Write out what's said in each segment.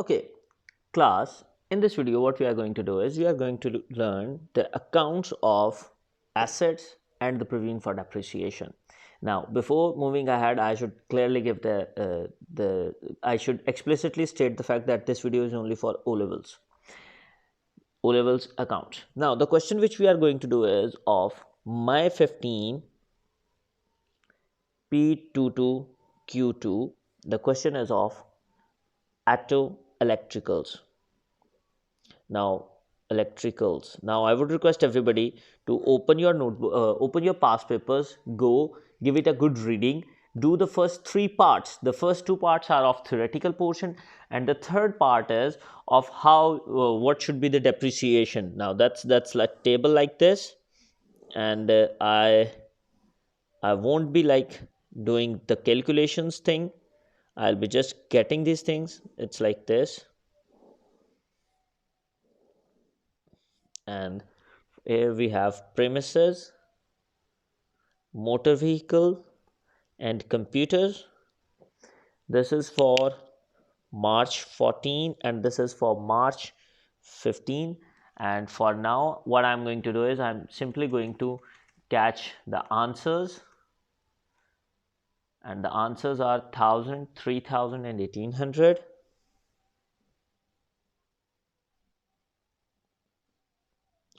Okay, class, in this video what we are going to do is we are going to learn the accounts of assets and the provision for depreciation. Now, before moving ahead, I should clearly give I should explicitly state the fact that this video is only for O levels accounts. Now, the question which we are going to do is of my 15 P22 Q2. The question is of auto electricals. Now, I would request everybody to open your notebook, open your past papers, go give it a good reading, do the first three parts. The first two parts are of theoretical portion, and the third part is of how what should be the depreciation. Now that's like table like this, and I won't be like doing the calculations thing. I'll be just getting these things. It's like this. And here we have premises, motor vehicle, and computers. This is for March 14 and this is for March 15. And for now, what I'm going to do is I'm simply going to catch the answers. And the answers are 1000, 3000, and 1800.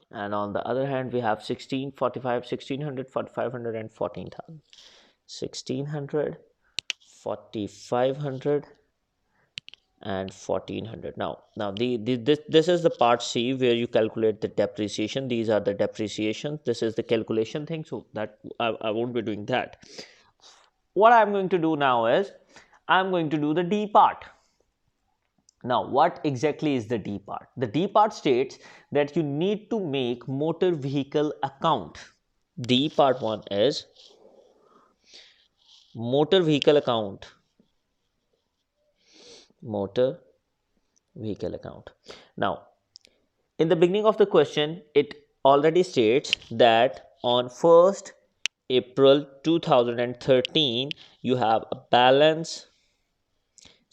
And on the other hand, we have 1645, 1600, 4500, and 14,000. 1600, 4500, and 1400. Now this is the part C where you calculate the depreciation. These are the depreciation. This is the calculation thing, so that I won't be doing that. What I'm going to do now is I'm going to do the D part. Now, what exactly is the D part? The D part states that you need to make motor vehicle account. D part 1 is motor vehicle account. Motor vehicle account. Now, in the beginning of the question, it already states that on 1st April 2013, you have a balance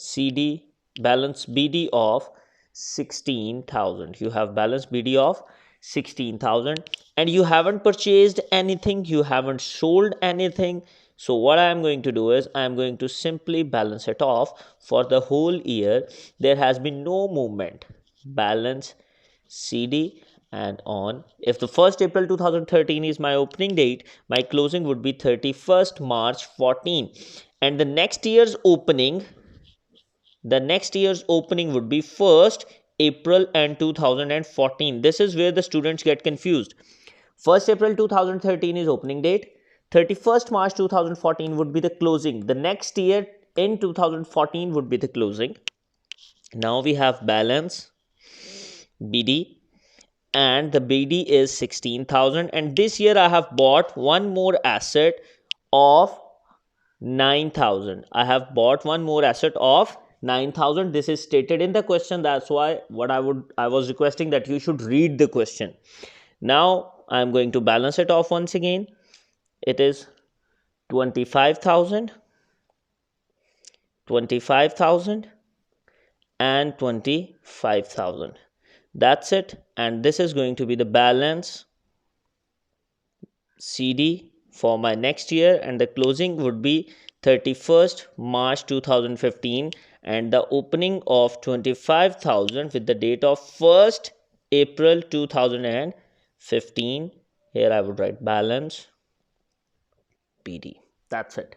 BD of 16,000. You have balance BD of 16,000 and you haven't purchased anything, you haven't sold anything. So what I am going to do is I am going to simply balance it off for the whole year. There has been no movement. Balance CD, and on, if the 1st April 2013 is my opening date, my closing would be 31st March 14, and the next year's opening would be 1st April and 2014. This is where the students get confused. 1st April 2013 is opening date, 31st March 2014 would be the closing. The next year in 2014 would be the closing. Now we have balance BD, and the BD is 16,000, and this year I have bought one more asset of 9,000. I have bought one more asset of 9,000. This is stated in the question. That's why I was requesting that you should read the question. Now I am going to balance it off once again. It is 25,000, 25,000, and 25,000. That's it. And this is going to be the balance CD for my next year, and the closing would be 31st March 2015, and the opening of 25,000 with the date of 1st April 2015. Here I would write balance PD. That's it.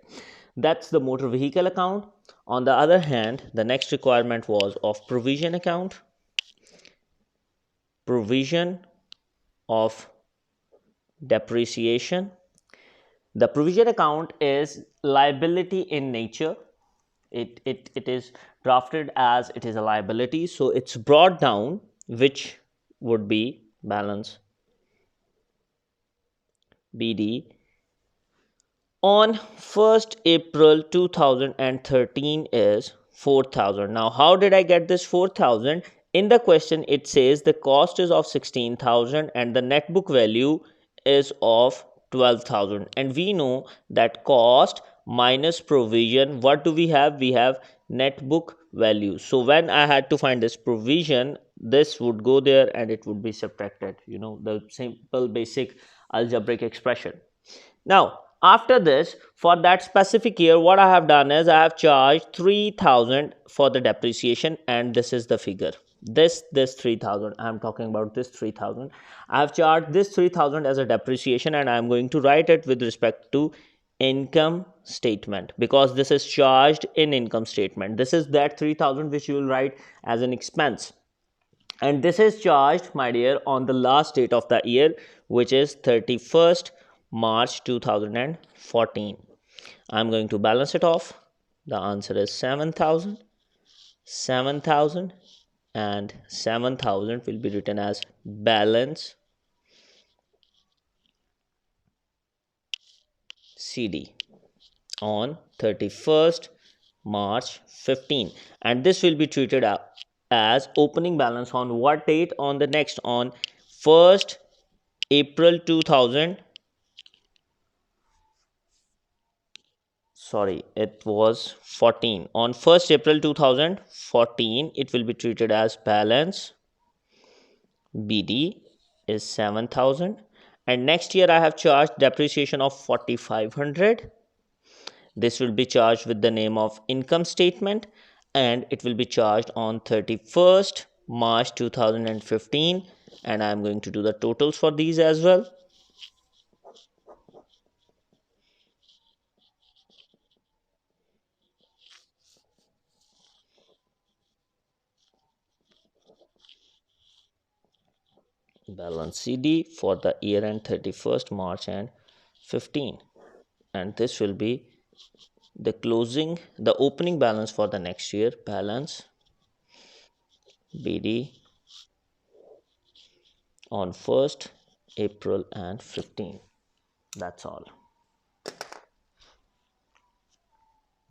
That's the motor vehicle account. On the other hand, the next requirement was of provision account. Provision of depreciation. The provision account is liability in nature. It is drafted as it is a liability, so it's brought down, which would be balance BD on 1st April 2013 is 4,000. Now, how did I get this 4,000? In the question, it says the cost is of 16,000 and the net book value is of 12,000. And we know that cost minus provision, what do we have? We have net book value. So when I had to find this provision, this would go there and it would be subtracted, the simple basic algebraic expression. Now, after this, for that specific year, what I have done is I have charged 3,000 for the depreciation, and this is the figure. This 3,000, I am talking about this 3,000. I have charged this 3,000 as a depreciation, and I am going to write it with respect to income statement, because this is charged in income statement. This is that 3,000 which you will write as an expense, and this is charged, my dear, on the last date of the year, which is 31st March 2014. I'm going to balance it off. The answer is 7,000, 7,000, and 7,000 will be written as balance CD on 31st March 15, and this will be treated as opening balance on what date? On the next, on 1st April 2000, sorry, it was 14. On 1st April 2014, it will be treated as balance BD is 7,000, and next year I have charged depreciation of 4,500. This will be charged with the name of income statement, and it will be charged on 31st March 2015, and I am going to do the totals for these as well. Balance CD for the year end 31st March and 15, and this will be the opening balance for the next year, balance BD on 1st April and 15. That's all.